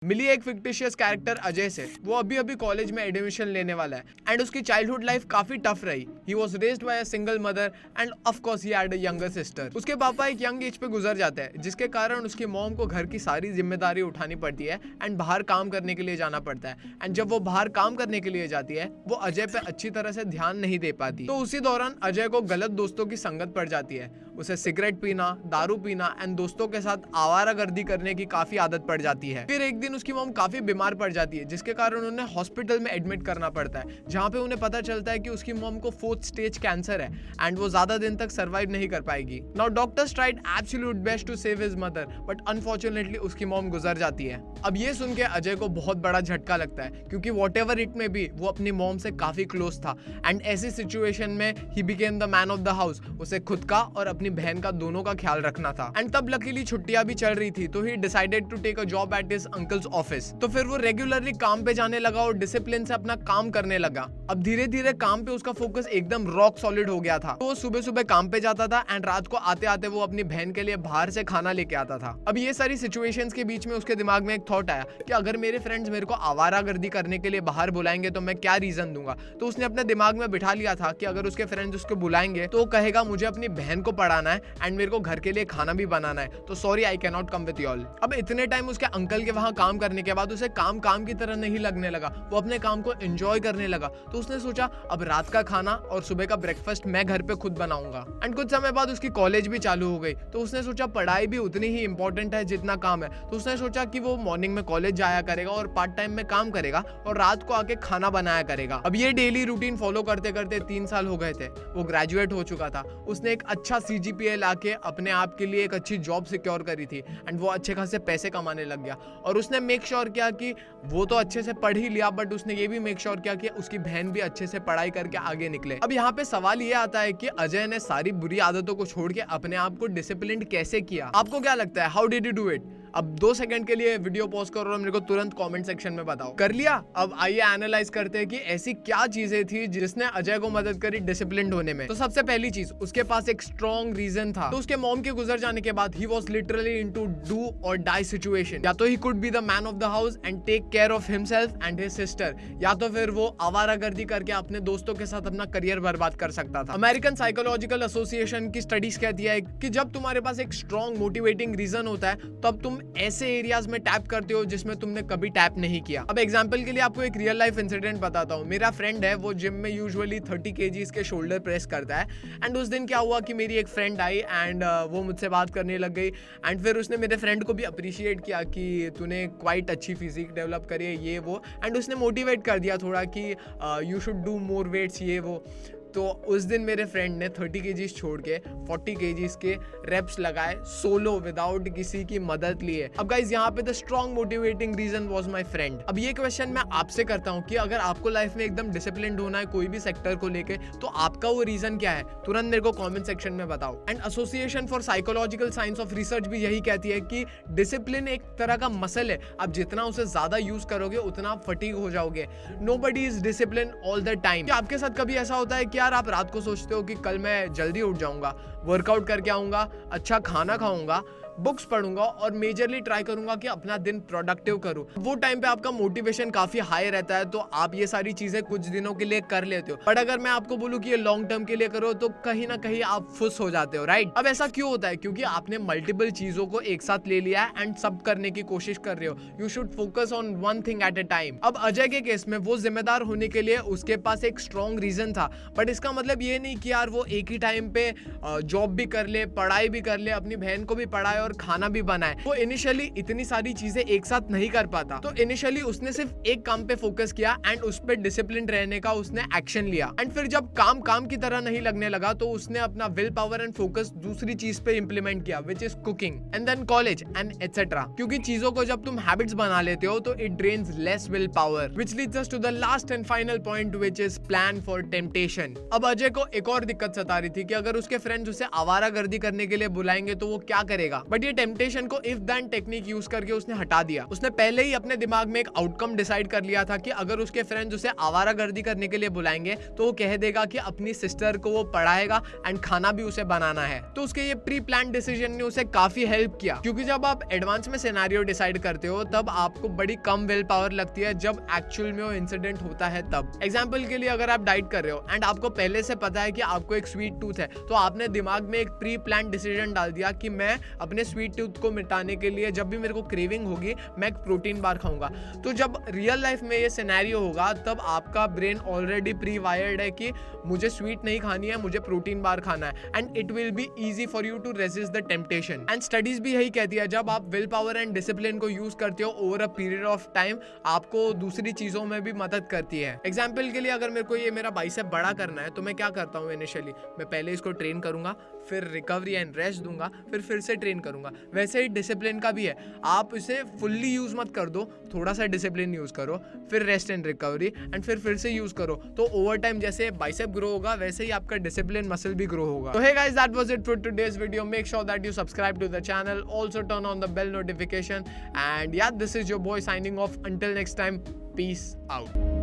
मिली एक fictitious character Ajay से। वो अभी अभी कॉलेज में एडमिशन लेने वाला है एंड उसकी चाइल्डहुड लाइफ काफी टफ रही। He was raised bye a single mother end of course he had a younger sister. उसके पापा एक यंग एज पे गुजर जाते हैं, जिसके कारण उसकी मॉम को घर की सारी जिम्मेदारी उठानी पड़ती है एंड बाहर काम करने के लिए जाना पड़ता है। एंड जब वो बाहर काम करने के लिए जाती है, वो अजय पे अच्छी तरह से ध्यान नहीं दे पाती। तो उसी दौरान अजय को गलत दोस्तों की संगत पड़ जाती है। उसे सिगरेट पीना, दारू पीना एंड दोस्तों के साथ आवारागर्दी करने की काफी आदत पड़ जाती है। फिर एक दिन उसकी मॉम काफी बीमार पड़ जाती है, जिसके कारण उन्हें हॉस्पिटल में एडमिट करना पड़ता है, जहां पे उन्हें पता चलता है कि उसकी मॉम को 4th स्टेज कैंसर है एंड वो ज्यादा दिन तक सर्वाइव नहीं कर पाएगी। Now doctors tried absolute best to save his mother, but unfortunately उसकी मॉम गुजर जाती है। अब ये सुन के अजय को बहुत बड़ा झटका लगता है, क्योंकि व्हाटएवर इट में भी वो अपनी मॉम से काफी क्लोज था एंड ऐसी सिचुएशन में he became the man of the house. उसे खुद का और अपनी बहन का दोनों का ख्याल रखना था। एंड तब लकीली छुट्टियां भी चल रही थी, तो he decided to take a job at his uncle's office. तो फिर वो रेगुलरली काम पे जाने लगा और डिसिप्लिन से अपना काम करने लगा। अब धीरे धीरे काम पे उसका फोकस एकदम रॉक सॉलिड हो गया था। तो वो सुबह सुबह काम पे जाता था एंड रात को आते आते वो अपनी बहन के लिए बाहर से खाना लेके आता था। अब ये सारी सिचुएशंस के बीच में उसके दिमाग में एक थॉट आया कि अगर मेरे फ्रेंड्स मेरे को आवारागर्दी करने के लिए बाहर बुलाएंगे तो मैं क्या रीजन दूंगा। तो उसने अपने दिमाग में बिठा लिया था कि अगर उसके फ्रेंड्स उसको बुलाएंगे तो वो कहेगा मुझे अपनी बहन को पढ़ाना है एंड मेरे को घर के लिए खाना भी बनाना है, तो sorry I can not come with you all. अब इतने टाइम उसके अंकल के वहां काम करने के बाद उसे काम की तरह नहीं लगने लगा। वो अपने काम को एंजॉय करने लगा। तो उसने सोचा अब रात का खाना और सुबह का ब्रेकफास्ट मैं घर पे खुद बनाऊंगा। एंड कुछ समय बाद उसकी कॉलेज भी चालू हो गई। तो उसने सोचा पढ़ाई भी उतनी ही इंपॉर्टेंट है जितना काम है। तो उसने सोचा कि वो मॉर्निंग में कॉलेज जाया करेगा और पार्ट टाइम में काम करेगा और रात को आके खाना बनाया करेगा। अब ये डेली रूटीन फॉलो करते करते 3 साल हो गए थे। वो ग्रेजुएट हो चुका था। उसने एक अच्छा CGPA लाके अपने आप के लिए एक अच्छी जॉब सिक्योर करी थी एंड वो अच्छे खासे पैसे कमाने लग गया। और उसने मेक श्योर किया कि वो तो अच्छे से पढ़ ही लिया, बट उसने ये भी मेक श्योर किया कि उसकी बहन भी अच्छे से पढ़ाई करके आगे निकले। अब यहाँ पे सवाल ये आता है कि अजय ने सारी बुरी आदतों को छोड़ के अपने आप को डिसिप्लिन्ड कैसे किया। आपको क्या लगता है, how did you do it? अब 2 सेकंड के लिए वीडियो पॉज करो और मेरे को तुरंत कमेंट सेक्शन में बताओ। कर लिया? अब आइए एनालाइज करते हैं कि ऐसी क्या चीजें थी जिसने अजय को मदद करी डिसिप्लिन्ड होने में। तो सबसे पहली चीज, उसके पास एक स्ट्रॉन्ग रीजन था। तो उसके मॉम के गुजर जाने के बाद he was literally into do और डाई सिचुएशन। या तो he could be the man of the house and take care of himself and his sister, या तो फिर वो आवारागर्दी करके अपने दोस्तों के साथ अपना करियर बर्बाद कर सकता था। अमेरिकन साइकोलॉजिकल एसोसिएशन की स्टडीज कहती है कि जब तुम्हारे पास एक स्ट्रॉन्ग मोटिवेटिंग रीजन होता है तब तुम ऐसे एरियाज में टैप करते हो जिसमें तुमने कभी टैप नहीं किया। अब एग्जांपल के लिए आपको एक रियल लाइफ इंसिडेंट बताता हूँ। मेरा फ्रेंड है, वो जिम में यूजुअली 30 kgs के शोल्डर प्रेस करता है। एंड उस दिन क्या हुआ कि मेरी एक फ्रेंड आई एंड वो मुझसे बात करने लग गई एंड फिर उसने मेरे फ्रेंड को भी अप्रिशिएट किया कि तूने क्वाइट अच्छी फिजिक डेवलप करी है, ये वो। एंड उसने मोटिवेट कर दिया थोड़ा कि you should do more weights, ये वो। तो उस दिन मेरे फ्रेंड ने 30 kgs छोड़ के 40 kgs के रेप्स लगाए सोलो, विदाउट किसी की मदद लिए। अब गाइस यहाँ पे the strong motivating reason was my friend. अब ये क्वेश्चन मैं आपसे करता हूँ कि अगर आपको लाइफ में एकदम डिसिप्लिन्ड होना है कोई भी सेक्टर को लेके, तो आपका वो रीजन क्या है? तुरंत मेरे को कमेंट सेक्शन में बताओ। And association for psychological science of research भी यही कहती है कि डिसिप्लिन एक तरह का मसल है। आप जितना उसे ज्यादा यूज करोगे उतना आप फटीग हो जाओगे। Nobody is discipline all the time. क्या आपके साथ कभी ऐसा होता है कि यार आप रात को सोचते हो कि कल मैं जल्दी उठ जाऊंगा, वर्कआउट करके आऊंगा, अच्छा खाना खाऊंगा, बुक्स पढ़ूंगा और मेजरली ट्राई करूंगा कि अपना दिन प्रोडक्टिव करूं। वो टाइम पे आपका मोटिवेशन काफी हाई रहता है, तो आप ये सारी चीजें कुछ दिनों के लिए कर लेते हो। बट अगर मैं आपको बोलूं कि ये लॉन्ग टर्म के लिए करो तो कहीं ना कहीं आप फुस हो जाते हो, राइट? अब ऐसा क्यों होता है? क्योंकि आपने मल्टीपल चीजों को एक साथ ले लिया है एंड सब करने की कोशिश कर रहे हो। You should focus on one thing at A time. अब अजय के केस में वो जिम्मेदार होने के लिए उसके पास एक स्ट्रॉन्ग रीजन था, बट इसका मतलब ये नहीं कि यार वो एक ही टाइम पे जॉब भी कर ले, पढ़ाई भी कर ले, अपनी बहन को भी पढ़ाए और खाना भी बनाए। वो इनिशियली इतनी सारी चीजें एक साथ नहीं कर पाता। तो इनिशियली उसने सिर्फ एक काम पे फोकस किया एंड उस पे डिसिप्लिन रहने का उसने एक्शन लिया। एंड फिर जब काम की तरह नहीं लगने लगा तो उसने अपना विल पावर एंड फोकस दूसरी चीज पे इंप्लीमेंट किया, which is cooking and then college and etcetera. क्योंकि चीजों को जब तुम हैबिट्स बना लेते हो तो it drains less will power, which leads us to the last and final point, which is plan for temptation. अब अजय को एक और दिक्कत सता रही थी कि अगर उसके फ्रेंड्स उसे आवारागर्दी करने के लिए बुलाएंगे तो वो क्या करेगा। बट ये टेम्पटेशन को इफ देन टेक्निक यूज करके उसने हटा दिया। उसने पहले ही अपने दिमाग में एक आउटकम डिसाइड कर लिया था कि अगर उसके फ्रेंड्स उसे आवारागर्दी करने के लिए बुलाएंगे तो वो कह देगा कि अपनी सिस्टर को वो पढ़ाएगा एंड खाना भी उसे बनाना है। तो उसके ये प्री प्लान डिसीजन ने उसे काफी हेल्प किया, क्योंकि जब आप एडवांस में सिनेरियो डिसाइड करते हो तब आपको बड़ी कम विल पावर लगती है जब एक्चुअल में वो इंसिडेंट होता है तब। एग्जाम्पल के लिए अगर आप डाइट कर रहे हो एंड आपको पहले से पता है कि आपको एक स्वीट टूथ है, तो आपने दिमाग में एक प्री प्लान डिसीजन डाल दिया कि मैं अपने स्वीट टूथ को मिटाने के लिए जब भी मेरे को क्रेविंग होगी मैं एक प्रोटीन बार खाऊंगा। तो जब रियल लाइफ में ये सिनेरियो होगा तब आपका ब्रेन ऑलरेडी प्री वायर्ड है कि मुझे स्वीट नहीं खानी है, मुझे प्रोटीन बार खाना है, and it will be easy for you to resist the temptation. And studies भी यही कहती है जब आप विल पावर एंड डिसिप्लिन को यूज करते हो over a period of time, आपको दूसरी चीजों में भी मदद करती है। एग्जाम्पल के लिए अगर मेरे को ये मेरा बाइसेप बड़ा करना है तो मैं क्या करता हूँ, इनिशियली मैं पहले इसको ट्रेन करूंगा, फिर रिकवरी एंड रेस्ट दूंगा, फिर से ट्रेन करूंगा। वैसे ही डिसिप्लिन का भी है, आप इसे फुल्ली यूज मत कर दो, थोड़ा सा डिसिप्लिन यूज करो, फिर रेस्ट एंड रिकवरी एंड फिर से यूज करो। तो ओवर टाइम जैसे बाइसेप ग्रो होगा वैसे ही आपका डिसिप्लिन मसल भी ग्रो होगा। तो hey guys, that was it for today's video. Make sure that you subscribe to the channel, also turn on the bell notification, and yeah, this is your boy signing off. Until next time, peace out.